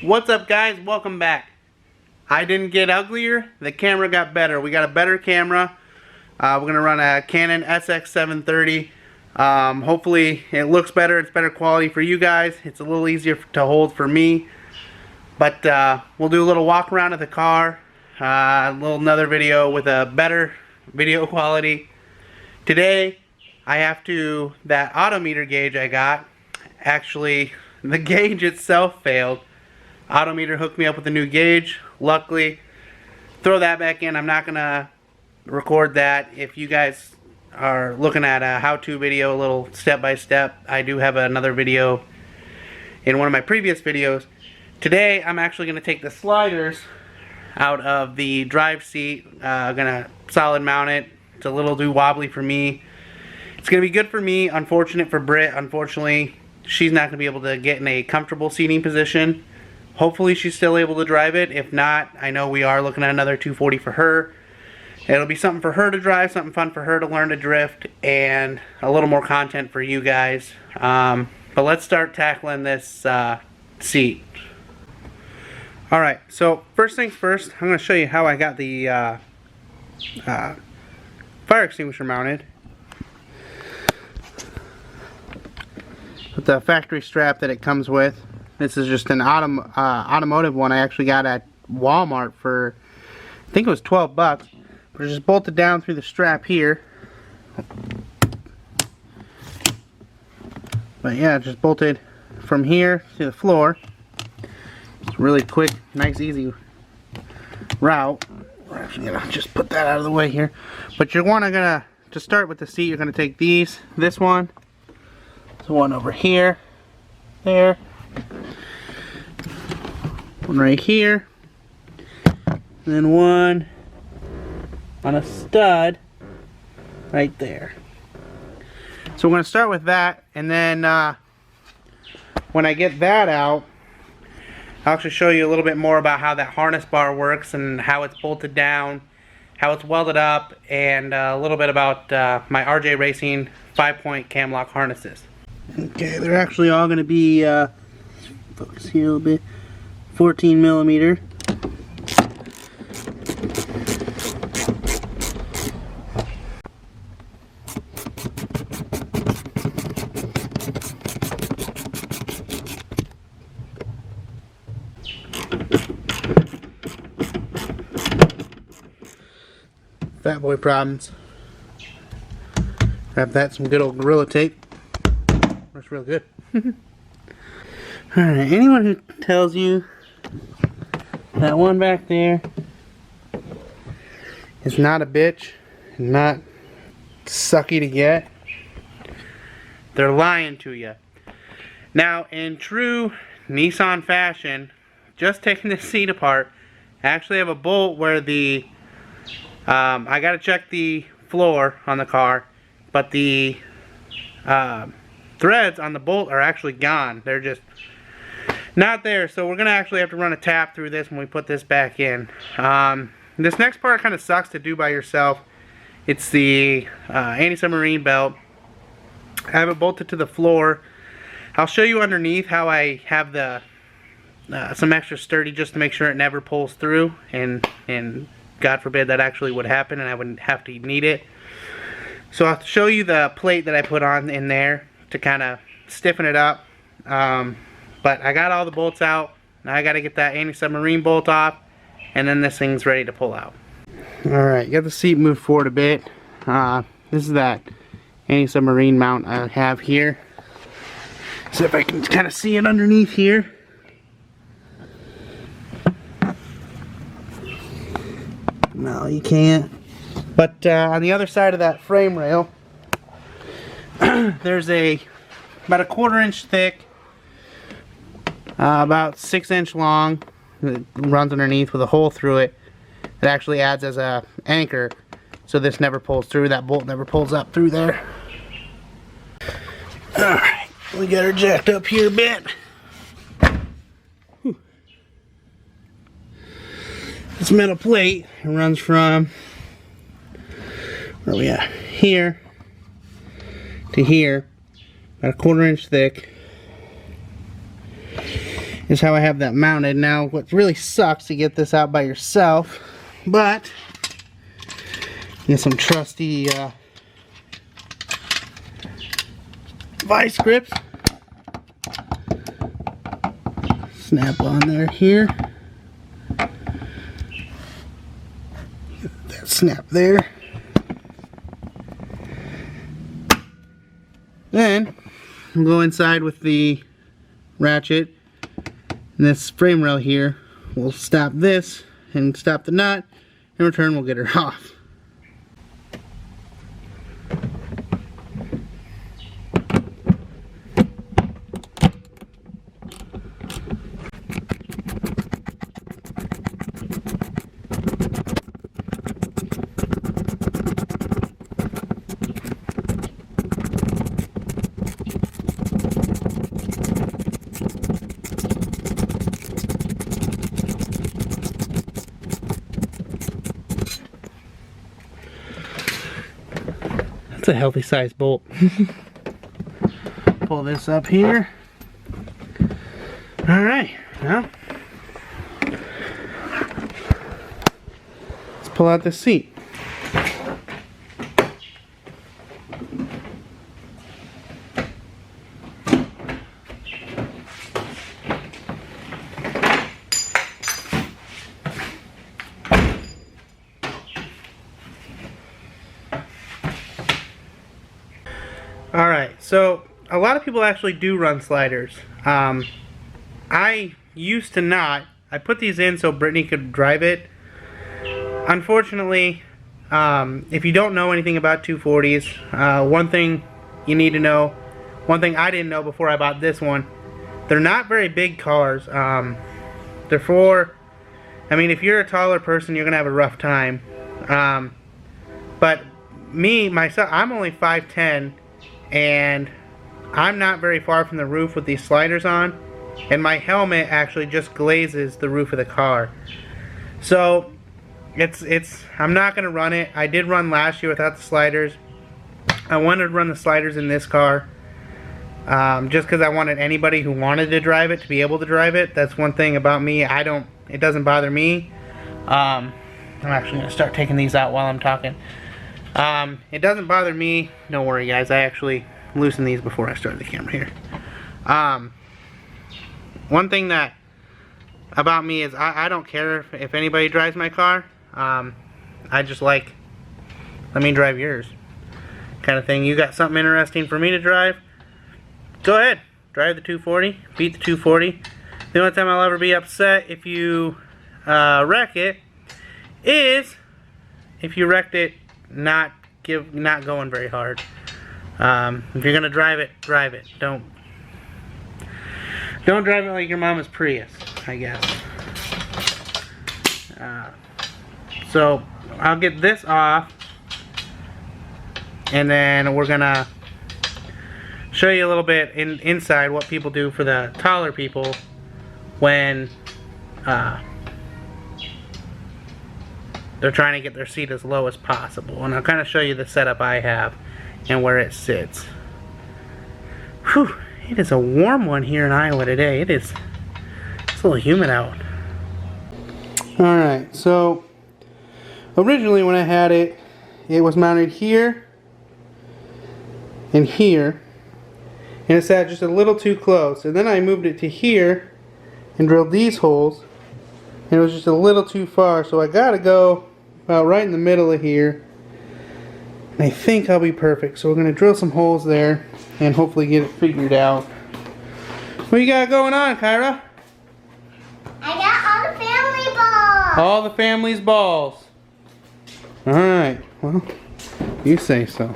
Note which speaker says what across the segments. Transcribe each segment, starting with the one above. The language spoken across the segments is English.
Speaker 1: What's up, guys? Welcome back. I didn't get uglier, the camera got better. We got a better camera. We're gonna run a Canon SX730. Hopefully it looks better, it's better quality for you guys. It's a little easier to hold for me. But we'll do a little walk around of the car, another video with a better video quality. Today I have to, that odometer gauge I got, actually the gauge itself failed. Odometer hooked me up with a new gauge. Luckily, throw that back in. I'm not gonna record that. If you guys are looking at a how-to video, a little step-by-step, I do have another video in one of my previous videos. Today I'm actually gonna take the sliders out of the drive seat. Gonna solid mount it. It's a little too wobbly for me. It's gonna be good for me, unfortunate for Britt. Unfortunately, she's not gonna be able to get in a comfortable seating position. Hopefully she's still able to drive it. If not, I know we are looking at another 240 for her. It'll be something for her to drive, something fun for her to learn to drift, and a little more content for you guys. But let's start tackling this seat. Alright, so first things first, I'm going to show you how I got the fire extinguisher mounted. With the factory strap that it comes with. This is just an automotive one I actually got at Walmart for, I think it was 12 bucks. But it's just bolted down through the strap here. But yeah, just bolted from here to the floor. It's a really quick, nice, easy route. We're actually gonna just put that out of the way here. But you're gonna to start with the seat, you're gonna take this one, the one over here, there. One right here, and then one on a stud right there. So we're going to start with that, and then when I get that out, I'll actually show you a little bit more about how that harness bar works and how it's bolted down, how it's welded up, and a little bit about my RJ Racing 5-point cam lock harnesses. Okay, they're actually all going to be focus here a little bit. 14 millimeter. Fat boy problems. Grab that, some good old Gorilla Tape. Works real good. Alright, anyone who tells you that one back there is not a bitch, not sucky to get, they're lying to you. Now, in true Nissan fashion, just taking this seat apart, I actually have a bolt where the I gotta check the floor on the car, but the threads on the bolt are actually gone. They're just not there, so we're gonna actually have to run a tap through this when we put this back in. This next part kind of sucks to do by yourself. It's the anti-submarine belt. I have it bolted to the floor. I'll show you underneath how I have the some extra sturdy just to make sure it never pulls through, and God forbid that actually would happen and I wouldn't have to need it. So I'll show you the plate that I put on in there to kind of stiffen it up. But I got all the bolts out. Now I got to get that anti-submarine bolt off, and then this thing's ready to pull out. Alright, got the seat moved forward a bit. This is that anti-submarine mount I have here. See if I can kind of see it underneath here. No, you can't. But on the other side of that frame rail, there's about a 1/4 inch thick, about 6-inch long, that runs underneath with a hole through it. It actually adds as a anchor, so this never pulls through. That bolt never pulls up through there. Alright, we got her jacked up here a bit. Whew. This metal plate runs from, where are we at? Here to here, about a 1/4 inch thick. is how I have that mounted. Now, what really sucks to get this out by yourself, but get some trusty vice grips. Snap on there here. That snap there. Then we'll go inside with the ratchet and this frame rail here. We'll stop this and stop the nut. In return, we'll get her off. That's a healthy sized bolt. Pull this up here. Alright, now let's pull out the seat. Alright, so a lot of people actually do run sliders. I used to not. I put these in so Brittany could drive it. Unfortunately, if you don't know anything about 240s, one thing you need to know, one thing I didn't know before I bought this one, they're not very big cars. They're for, I mean, if you're a taller person, you're going to have a rough time. But me, myself, I'm only 5'10", and I'm not very far from the roof with these sliders on, and my helmet actually just glazes the roof of the car. So I'm not going to run it. I did run last year without the sliders. I wanted to run the sliders in this car just because I wanted anybody who wanted to drive it to be able to drive it. That's one thing about me. It doesn't bother me. I'm actually going to start taking these out while I'm talking. It doesn't bother me. Don't worry, guys. I actually loosened these before I started the camera here. One thing that about me is I don't care if anybody drives my car. I just like, let me drive yours kind of thing. You got something interesting for me to drive? Go ahead. Drive the 240. Beat the 240. The only time I'll ever be upset if you wreck it is if you wrecked it not going very hard. If you're gonna drive it, drive it. Don't drive it like your mama's Prius, I guess. So I'll get this off, and then we're gonna show you a little bit inside what people do for the taller people when they're trying to get their seat as low as possible. And I'll kind of show you the setup I have and where it sits. Whew, it is a warm one here in Iowa today. It's a little humid out. Alright, so originally when I had it, it was mounted here and here, and it sat just a little too close. And then I moved it to here and drilled these holes, and it was just a little too far, so I gotta go about right in the middle of here, and I think I'll be perfect. So we're gonna drill some holes there and hopefully get it figured out. What you got going on, Kyra?
Speaker 2: I got all the family balls.
Speaker 1: All the family's balls. Alright, well, you say so.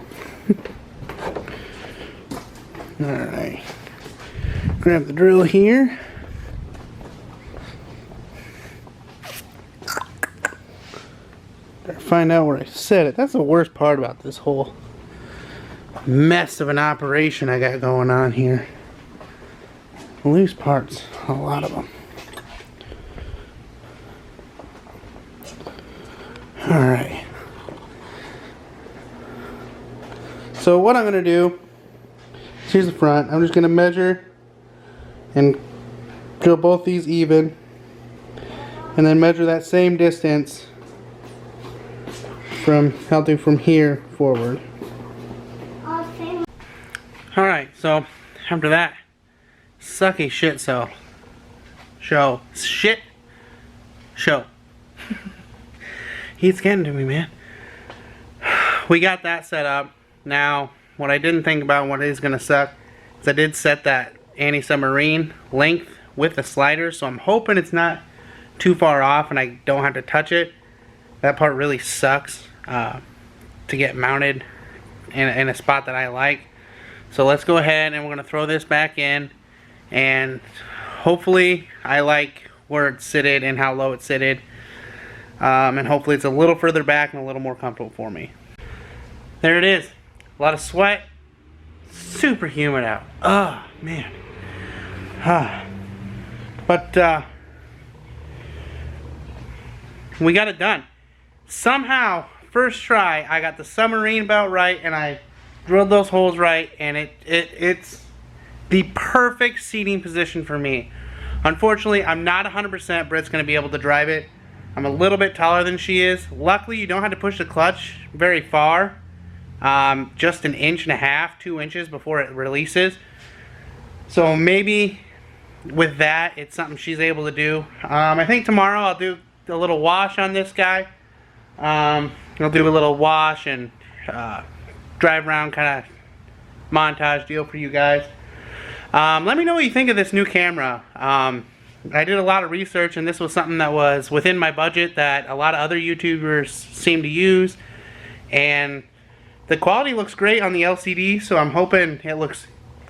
Speaker 1: Alright, grab the drill here. Find out where I set it. That's the worst part about this whole mess of an operation I got going on here. Loose parts, a lot of them. Alright. So what I'm going to do, here's the front. I'm just going to measure and drill both these even, and then measure that same distance from, I'll do from here forward. Alright, so after that sucky shit show. He's getting to me, man. We got that set up. Now, what I didn't think about, what is going to suck, is I did set that anti-submarine length with the slider, so I'm hoping it's not too far off and I don't have to touch it. That part really sucks to get mounted in a spot that I like. So let's go ahead and we're going to throw this back in, and hopefully I like where it's sitted and how low it's sitted, and hopefully it's a little further back and a little more comfortable for me. There it is. A lot of sweat. Super humid out. Oh man. But we got it done. Somehow, first try, I got the submarine about right, and I drilled those holes right, and it's the perfect seating position for me. Unfortunately, I'm not 100% Britt's going to be able to drive it. I'm a little bit taller than she is. Luckily, you don't have to push the clutch very far. Just 1.5 inches, 2 inches before it releases. So maybe with that, it's something she's able to do. I think tomorrow I'll do a little wash on this guy. I'll do a little wash and drive around kind of montage deal for you guys. Let me know what you think of this new camera. I did a lot of research, and this was something that was within my budget that a lot of other YouTubers seem to use, and the quality looks great on the LCD, so I'm hoping it looks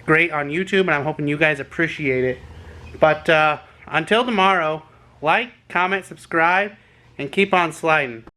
Speaker 1: great on YouTube, and I'm hoping you guys appreciate it. But until tomorrow, like, comment, subscribe, and keep on sliding.